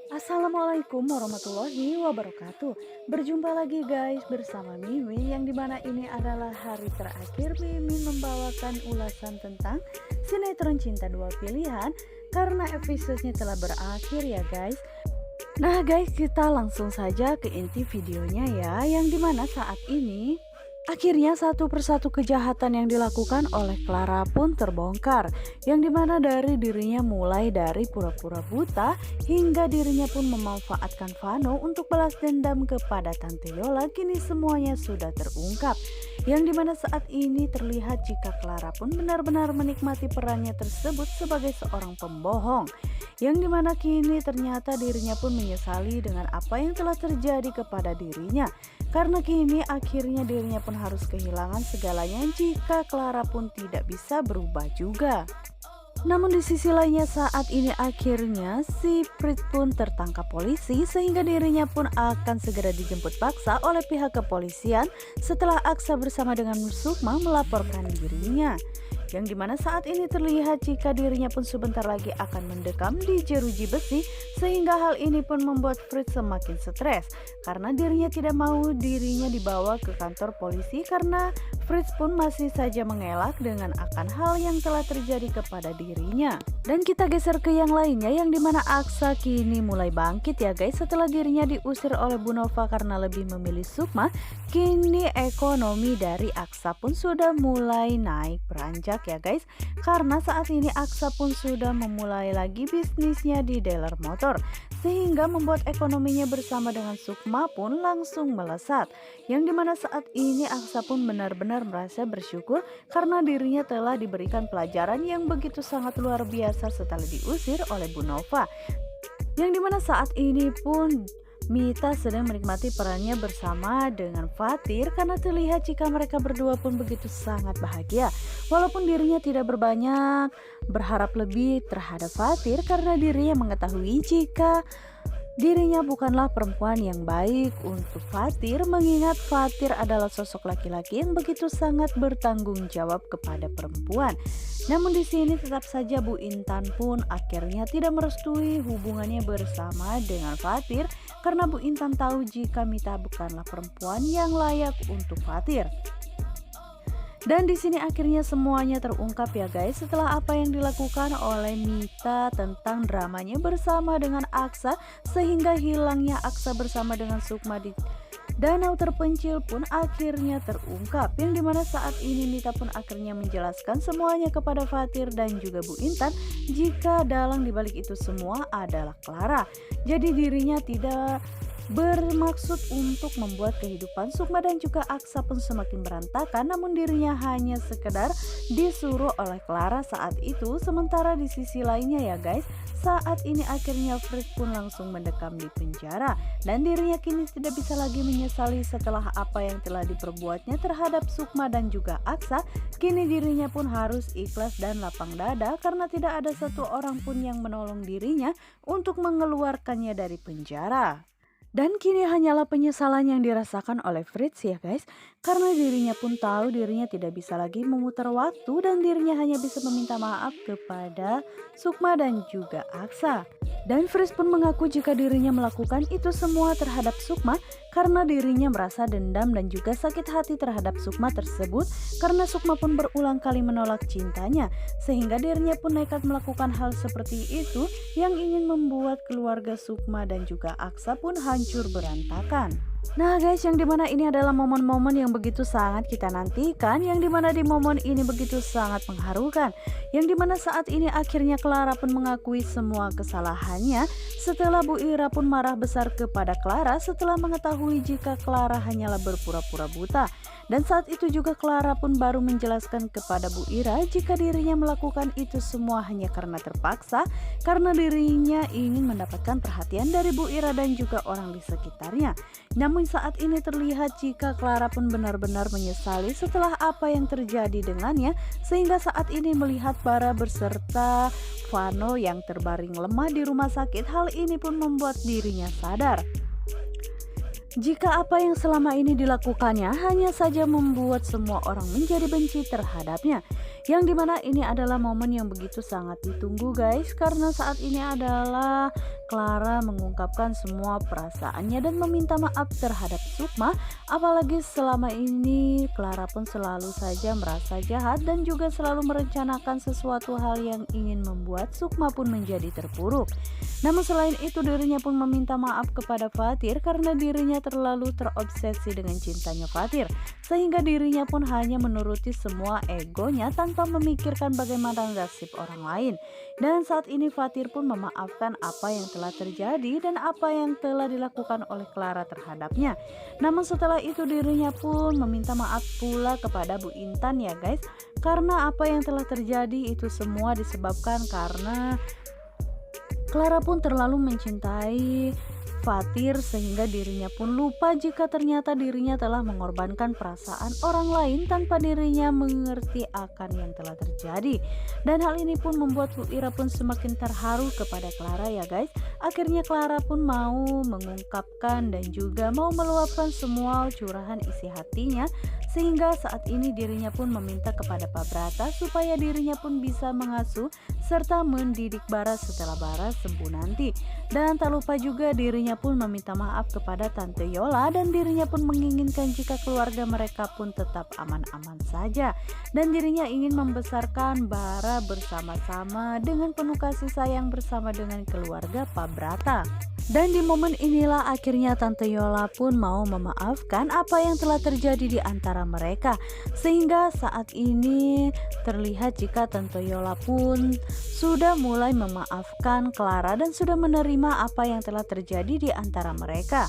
Assalamualaikum warahmatullahi wabarakatuh. Berjumpa lagi guys bersama Mimin, yang dimana ini adalah hari terakhir Mimin membawakan ulasan tentang sinetron Cinta Dua Pilihan karena episodenya telah berakhir ya guys. Nah guys, kita langsung saja ke inti videonya ya, yang dimana saat ini akhirnya satu persatu kejahatan yang dilakukan oleh Clara pun terbongkar, yang dimana dari dirinya mulai dari pura-pura buta hingga dirinya pun memanfaatkan Vano untuk balas dendam kepada Tante Yola. Kini semuanya sudah terungkap, yang dimana saat ini terlihat jika Clara pun benar-benar menikmati perannya tersebut sebagai seorang pembohong, yang dimana kini ternyata dirinya pun menyesali dengan apa yang telah terjadi kepada dirinya, karena kini akhirnya dirinya pun harus kehilangan segalanya jika Clara pun tidak bisa berubah juga. Namun di sisi lainnya saat ini akhirnya si Prit pun tertangkap polisi, sehingga dirinya pun akan segera dijemput paksa oleh pihak kepolisian setelah Aksa bersama dengan Sukma melaporkan dirinya, yang dimana saat ini terlihat jika dirinya pun sebentar lagi akan mendekam di jeruji besi, sehingga hal ini pun membuat Fritz semakin stres karena dirinya tidak mau dirinya dibawa ke kantor polisi, karena Fritz pun masih saja mengelak dengan akan hal yang telah terjadi kepada dirinya. Dan kita geser ke yang lainnya, yang dimana Aksa kini mulai bangkit ya guys, setelah dirinya diusir oleh Bu Nova karena lebih memilih Sukma. Kini ekonomi dari Aksa pun sudah mulai naik beranjak ya guys, karena saat ini Aksa pun sudah memulai lagi bisnisnya di dealer motor, sehingga membuat ekonominya bersama dengan Sukma pun langsung melesat, yang dimana saat ini Aksa pun benar-benar merasa bersyukur karena dirinya telah diberikan pelajaran yang begitu sangat luar biasa setelah diusir oleh Bu Nova, yang dimana saat ini pun Mita sedang menikmati perannya bersama dengan Fatir, karena terlihat jika mereka berdua pun begitu sangat bahagia. Walaupun dirinya tidak berbanyak berharap lebih terhadap Fatir, karena dirinya mengetahui jika dirinya bukanlah perempuan yang baik untuk Fatir, mengingat Fatir adalah sosok laki-laki yang begitu sangat bertanggung jawab kepada perempuan. Namun di sini tetap saja Bu Intan pun akhirnya tidak merestui hubungannya bersama dengan Fatir, karena Bu Intan tahu jika Mita bukanlah perempuan yang layak untuk Fatir. Dan di sini akhirnya semuanya terungkap ya guys, setelah apa yang dilakukan oleh Mita tentang dramanya bersama dengan Aksa, sehingga hilangnya Aksa bersama dengan Sukma di danau terpencil pun akhirnya terungkap, yang dimana saat ini Mita pun akhirnya menjelaskan semuanya kepada Fatir dan juga Bu Intan jika dalang dibalik itu semua adalah Clara. Jadi dirinya tidak bermaksud untuk membuat kehidupan Sukma dan juga Aksa pun semakin berantakan, namun dirinya hanya sekedar disuruh oleh Clara saat itu. Sementara di sisi lainnya ya guys, saat ini akhirnya Fritz pun langsung mendekam di penjara, dan dirinya kini tidak bisa lagi menyesali setelah apa yang telah diperbuatnya terhadap Sukma dan juga Aksa. Kini dirinya pun harus ikhlas dan lapang dada karena tidak ada satu orang pun yang menolong dirinya untuk mengeluarkannya dari penjara. Dan kini hanyalah penyesalan yang dirasakan oleh Fritz ya guys, karena dirinya pun tahu dirinya tidak bisa lagi memutar waktu dan dirinya hanya bisa meminta maaf kepada Sukma dan juga Aksa. Dan Fritz pun mengaku jika dirinya melakukan itu semua terhadap Sukma karena dirinya merasa dendam dan juga sakit hati terhadap Sukma tersebut, karena Sukma pun berulang kali menolak cintanya, sehingga dirinya pun nekat melakukan hal seperti itu yang ingin membuat keluarga Sukma dan juga Aksa pun hancur berantakan. Nah guys, yang dimana ini adalah momen-momen yang begitu sangat kita nantikan, yang dimana di momen ini begitu sangat mengharukan, yang dimana saat ini akhirnya Clara pun mengakui semua kesalahannya setelah Bu Ira pun marah besar kepada Clara setelah mengetahui jika Clara hanyalah berpura-pura buta. Dan saat itu juga Clara pun baru menjelaskan kepada Bu Ira jika dirinya melakukan itu semua hanya karena terpaksa, karena dirinya ingin mendapatkan perhatian dari Bu Ira dan juga orang di sekitarnya. Namun saat ini terlihat jika Clara pun benar-benar menyesali setelah apa yang terjadi dengannya, sehingga saat ini melihat Bara beserta Vano yang terbaring lemah di rumah sakit, hal ini pun membuat dirinya sadar. Jika apa yang selama ini dilakukannya hanya saja membuat semua orang menjadi benci terhadapnya. Yang dimana ini adalah momen yang begitu sangat ditunggu guys, karena saat ini adalah Clara mengungkapkan semua perasaannya dan meminta maaf terhadap Sukma. Apalagi selama ini Clara pun selalu saja merasa jahat dan juga selalu merencanakan sesuatu hal yang ingin membuat Sukma pun menjadi terpuruk. Namun selain itu dirinya pun meminta maaf kepada Fatir karena dirinya terlalu terobsesi dengan cintanya Fatir, sehingga dirinya pun hanya menuruti semua egonya tanpa memikirkan bagaimana nasib orang lain. Dan saat ini Fatir pun memaafkan apa yang telah terjadi dan apa yang telah dilakukan oleh Clara terhadapnya. Namun setelah itu dirinya pun meminta maaf pula kepada Bu Intan ya guys, karena apa yang telah terjadi itu semua disebabkan karena Clara pun terlalu mencintai Fatir sehingga dirinya pun lupa jika ternyata dirinya telah mengorbankan perasaan orang lain tanpa dirinya mengerti akan yang telah terjadi. Dan hal ini pun membuat Bu Ira pun semakin terharu kepada Clara ya guys. Akhirnya Clara pun mau mengungkapkan dan juga mau meluapkan semua curahan isi hatinya, sehingga saat ini dirinya pun meminta kepada Pak Brata supaya dirinya pun bisa mengasuh serta mendidik Bara setelah Bara sembuh nanti. Dan tak lupa juga dirinya pun meminta maaf kepada Tante Yola dan dirinya pun menginginkan jika keluarga mereka pun tetap aman-aman saja. Dan dirinya ingin membesarkan Bara bersama-sama dengan penuh kasih sayang bersama dengan keluarga Pak Brata. Dan di momen inilah akhirnya Tante Yola pun mau memaafkan apa yang telah terjadi di antara mereka. Sehingga saat ini terlihat jika Tante Yola pun sudah mulai memaafkan Clara dan sudah menerima apa yang telah terjadi di antara mereka.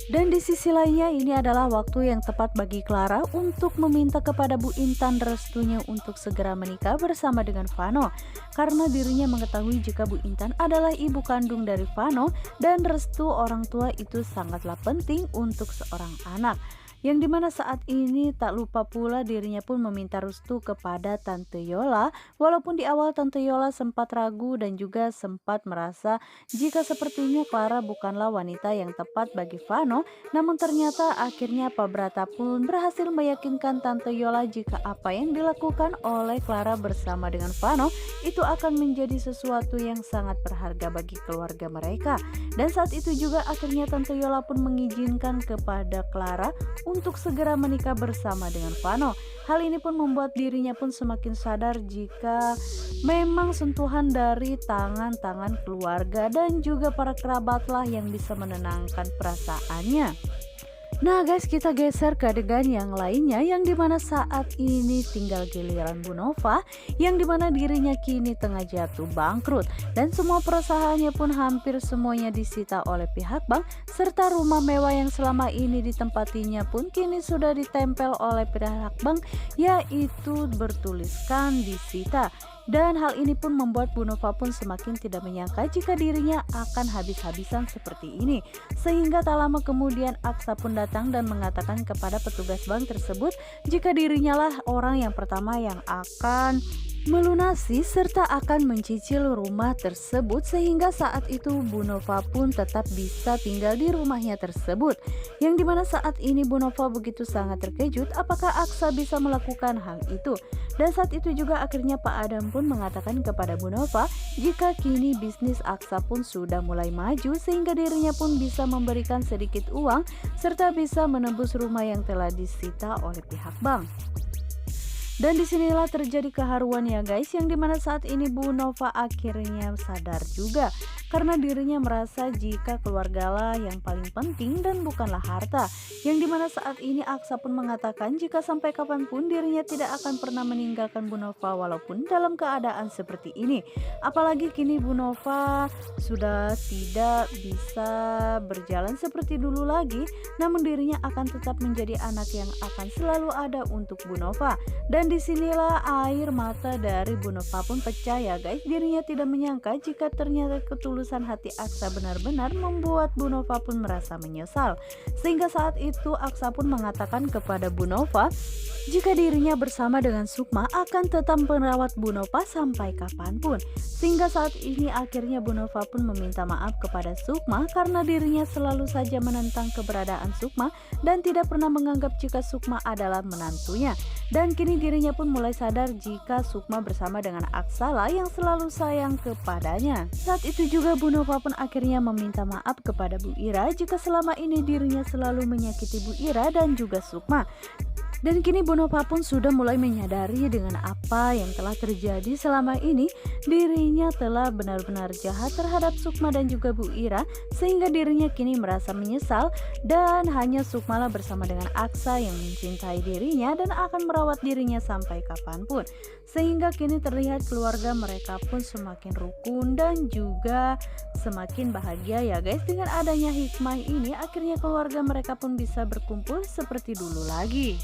Dan di sisi lainnya ini adalah waktu yang tepat bagi Clara untuk meminta kepada Bu Intan restunya untuk segera menikah bersama dengan Vano. Karena dirinya mengetahui jika Bu Intan adalah ibu kandung dari Vano dan restu orang tua itu sangatlah penting untuk seorang anak. Yang dimana saat ini tak lupa pula dirinya pun meminta restu kepada Tante Yola, walaupun di awal Tante Yola sempat ragu dan juga sempat merasa jika sepertinya Clara bukanlah wanita yang tepat bagi Vano. Namun ternyata akhirnya Pak Brata pun berhasil meyakinkan Tante Yola jika apa yang dilakukan oleh Clara bersama dengan Vano itu akan menjadi sesuatu yang sangat berharga bagi keluarga mereka. Dan saat itu juga akhirnya Tante Yola pun mengizinkan kepada Clara untuk segera menikah bersama dengan Vano. Hal ini pun membuat dirinya pun semakin sadar jika memang sentuhan dari tangan-tangan keluarga dan juga para kerabatlah yang bisa menenangkan perasaannya. Nah guys, kita geser ke adegan yang lainnya, yang dimana saat ini tinggal giliran Bu Nova, yang dimana dirinya kini tengah jatuh bangkrut dan semua perusahaannya pun hampir semuanya disita oleh pihak bank, serta rumah mewah yang selama ini ditempatinya pun kini sudah ditempel oleh pihak bank, yaitu bertuliskan disita. Dan hal ini pun membuat Bu Nova pun semakin tidak menyangka jika dirinya akan habis-habisan seperti ini. Sehingga tak lama kemudian Aksa pun datang dan mengatakan kepada petugas bank tersebut jika dirinya lah orang yang pertama yang akan melunasi serta akan mencicil rumah tersebut, sehingga saat itu Bu Nova pun tetap bisa tinggal di rumahnya tersebut. Yang dimana saat ini Bu Nova begitu sangat terkejut apakah Aksa bisa melakukan hal itu. Dan saat itu juga akhirnya Pak Adam pun mengatakan kepada Bu Nova jika kini bisnis Aksa pun sudah mulai maju sehingga dirinya pun bisa memberikan sedikit uang serta bisa menebus rumah yang telah disita oleh pihak bank. Dan disinilah terjadi keharuan ya guys, yang dimana saat ini Bu Nova akhirnya sadar juga karena dirinya merasa jika keluargalah yang paling penting dan bukanlah harta. Yang dimana saat ini Aksa pun mengatakan jika sampai kapanpun dirinya tidak akan pernah meninggalkan Bu Nova walaupun dalam keadaan seperti ini. Apalagi kini Bu Nova sudah tidak bisa berjalan seperti dulu lagi, namun dirinya akan tetap menjadi anak yang akan selalu ada untuk Bu Nova. Dan disinilah air mata dari Bu Nova pun pecah ya guys. Dirinya tidak menyangka jika ternyata ketulusan ketulusan hati Aksa benar-benar membuat Bu Nova pun merasa menyesal. Sehingga saat itu Aksa pun mengatakan kepada Bu Nova jika dirinya bersama dengan Sukma akan tetap merawat Bu Nova sampai kapanpun. Sehingga saat ini akhirnya Bu Nova pun meminta maaf kepada Sukma karena dirinya selalu saja menentang keberadaan Sukma dan tidak pernah menganggap jika Sukma adalah menantunya. Dan kini dirinya pun mulai sadar jika Sukma bersama dengan Aksala yang selalu sayang kepadanya. Saat itu juga Bu Nova pun akhirnya meminta maaf kepada Bu Ira jika selama ini dirinya selalu menyakiti Bu Ira dan juga Sukma. Dan kini Bu Nova pun sudah mulai menyadari dengan apa yang telah terjadi selama ini, dirinya telah benar-benar jahat terhadap Sukma dan juga Bu Ira, sehingga dirinya kini merasa menyesal dan hanya Sukmalah bersama dengan Aksa yang mencintai dirinya dan akan merawat dirinya sampai kapanpun. Sehingga kini terlihat keluarga mereka pun semakin rukun dan juga semakin bahagia ya guys. Dengan adanya hikmah ini akhirnya keluarga mereka pun bisa berkumpul seperti dulu lagi.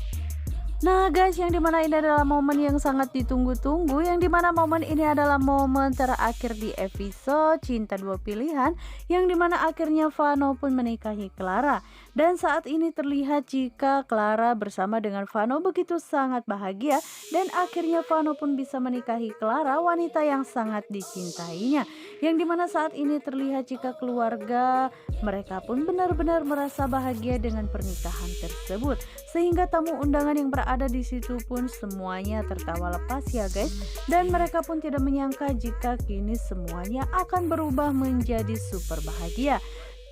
Nah guys, yang dimana ini adalah momen yang sangat ditunggu-tunggu, yang dimana momen ini adalah momen terakhir di episode Cinta Dua Pilihan, yang dimana akhirnya Vano pun menikahi Clara. Dan saat ini terlihat jika Clara bersama dengan Vano begitu sangat bahagia, dan akhirnya Vano pun bisa menikahi Clara, wanita yang sangat dicintainya. Yang dimana saat ini terlihat jika keluarga mereka pun benar-benar merasa bahagia dengan pernikahan tersebut, sehingga tamu undangan yang berada di situ pun semuanya tertawa lepas ya guys. Dan mereka pun tidak menyangka jika kini semuanya akan berubah menjadi super bahagia,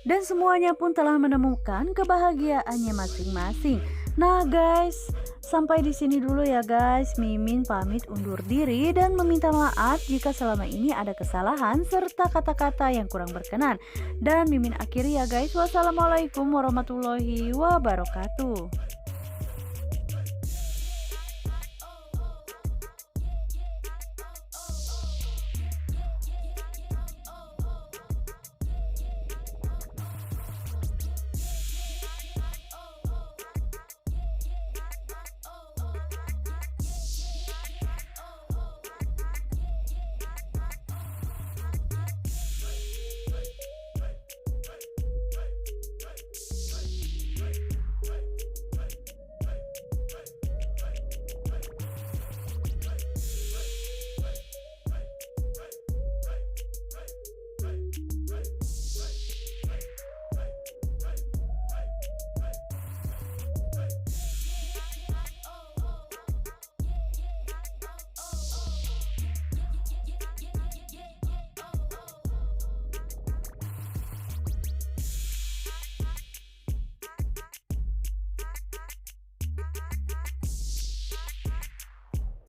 dan semuanya pun telah menemukan kebahagiaannya masing-masing. Nah guys, sampai di sini dulu ya guys. Mimin pamit undur diri dan meminta maaf jika selama ini ada kesalahan serta kata-kata yang kurang berkenan. Dan Mimin akhiri ya guys. Wassalamualaikum warahmatullahi wabarakatuh.